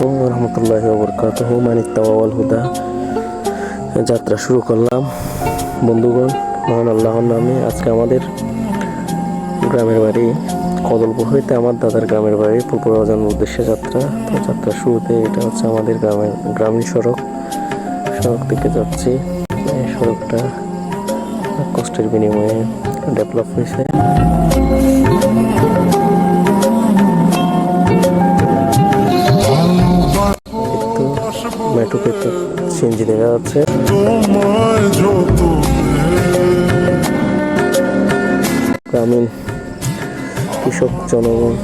রহমতুল্লাহি ওয়া বারাকাতুহু মানিত্তাওয়াল হুদা যাত্রা শুরু করলাম বন্ধুগণ। মহান আল্লাহর নামে। আজকে আমাদের গ্রামের বাড়ি কদলপুর হইতে আমার দাদার গ্রামের বাড়ি পুকুরা যাওয়ার উদ্দেশ্যে যাত্রা। তো যাত্রা শুরুতে এটা হচ্ছে আমাদের গ্রামীণ সড়ক থেকে যাচ্ছি। এই সড়কটা কষ্টের বিনিময়ে ডেভেলপ হয়েছে। মেট্রোতে সিএনজি দেখা যাচ্ছে। গ্রামীণ কৃষক জনগণ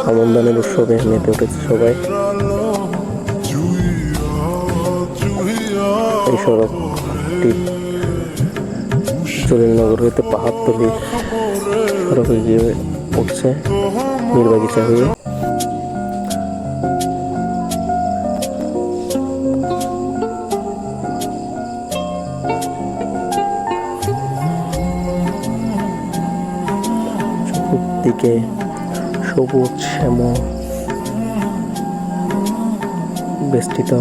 আমন্ত্রণের উৎসবে মেতে উঠেছে সবাই। এই সড়কটি জলিলনগর হইতে পাহাড়তলি সড়কে গিয়ে উঠছে মীরবাগিচা হয়ে। দিকে সবুজ শ্যামল বেষ্টিত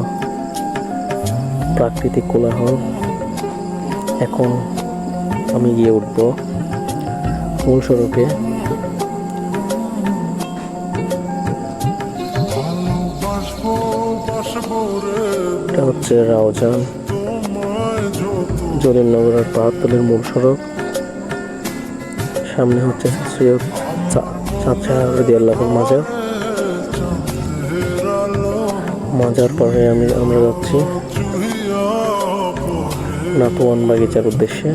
প্রাকৃতিক কোলাহল। এখন আমি গিয়ে উঠব মূল সড়কে। এটা হচ্ছে রাউজান জলিলনগরের পাহাড়তলির মূল সড়ক। সামনে হচ্ছে সৈয়দ চাঁদ শাহ রাদিয়াল্লাহু মাজার পরে আমরা যাচ্ছি নাতুয়ান বাগিচার উদ্দেশ্যে।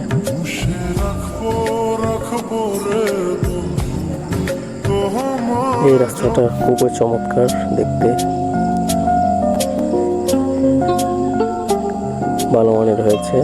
এই রাস্তাটা খুবই চমৎকার দেখতে, ভালো মানের হয়েছে।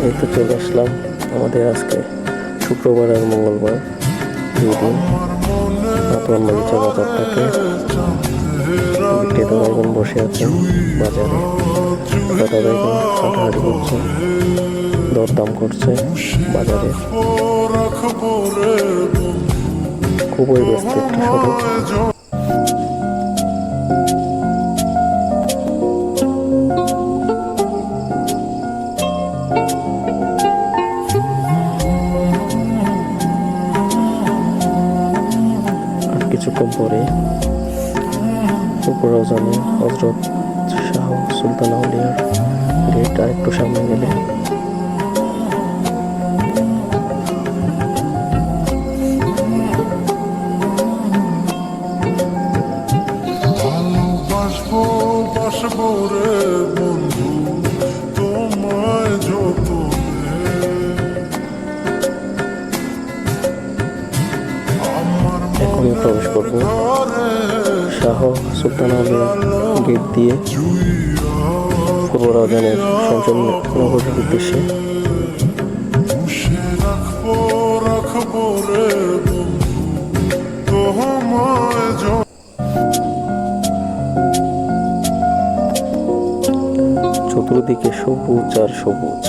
এই তো চলে আসলাম আমাদের আজকে শুক্রবার আর মঙ্গলবার 2 দিন নাতুয়ান বাগিচা বাজারটাকে। বিক্রেতা ভাইগণ বসে আছেন বাজারে, ক্রেতা ভাইগণ হাঁটাহাঁটি করছে, দরদাম করছে বাজারে। খুবই ব্যস্ত একটা সড়ক। কিছুক্ষণ পরে পুকুরা জানে হজরত শাহ সুলতান আউলিয়ার গেট আর একটু সামনে গেলে এখনই প্রবেশ করব শাহ সুলতান আউলিয়া গেট দিয়ে পূর্ব রাউজানের শমশাননগরের উদ্দেশ্যে। চতুর্দিকে সবুজ আর সবুজ।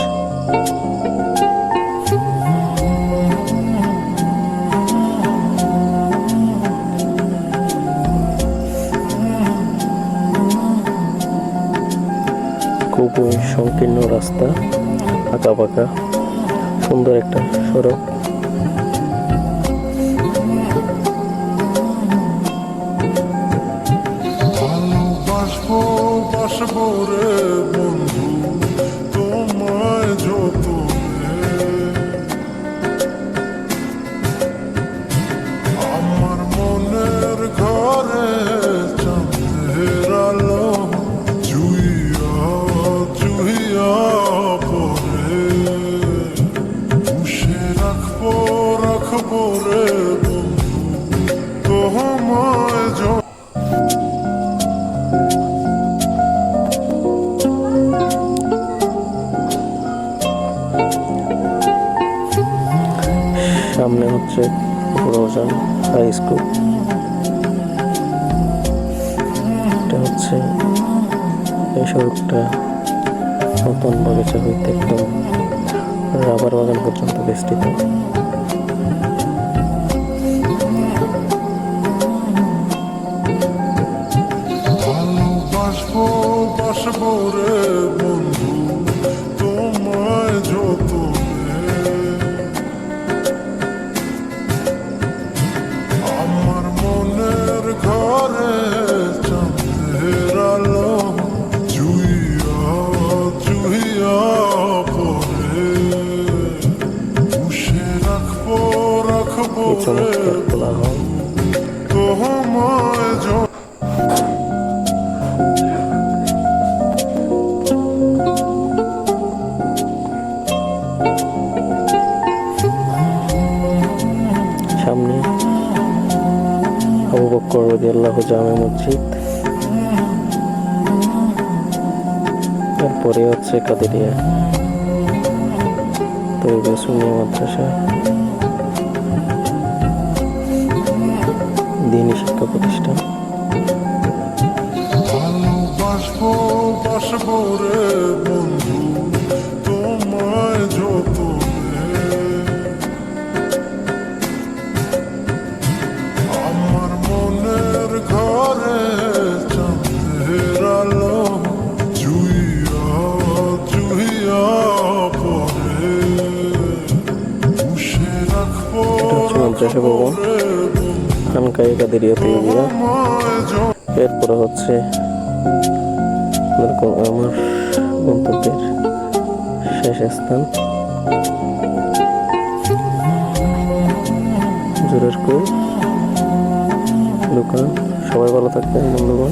খুবই সংকীর্ণ রাস্তা, আঁকা বাঁকা, সুন্দর একটা সড়ক। Sheikh Rozan high school. এটা হচ্ছে এই সড়কটা নতুন বাগিচা হইতে একদম রাবার বাগান পর্যন্ত বিস্তৃত। ভালোবাসবো রে বন্ধু তোমায় যতনে, আমার মনের ঘরে চাঁদের আলো জুইয়া জুইয়া পড়ে, পুষে রাখবো এই চমৎকার কোলাহল তোমায় সামনে আবু বকর রাদিয়াল্লাহু জামে মসজিদ, এরপরে হচ্ছে কাদেরিয়া তৈরি সুন্নি মাদ্রাসা, দ্বীনি শিক্ষা প্রতিষ্ঠান। ভালোবাসবো রে বন্ধু তোমায় যতনে, আমার মনের ঘরে চাঁদের আলো জুইয়া জুইয়া পড়ে, পুষে রাখবো মাদ্রাসা ভবন খানকায়ে কাদেরিয়া তৈরিয়া। এরপরে হচ্ছে আমার গন্তব্যের শেষ স্থান জোরের কুল দোকান। সবাই ভালো থাকবেন বন্ধুগণ।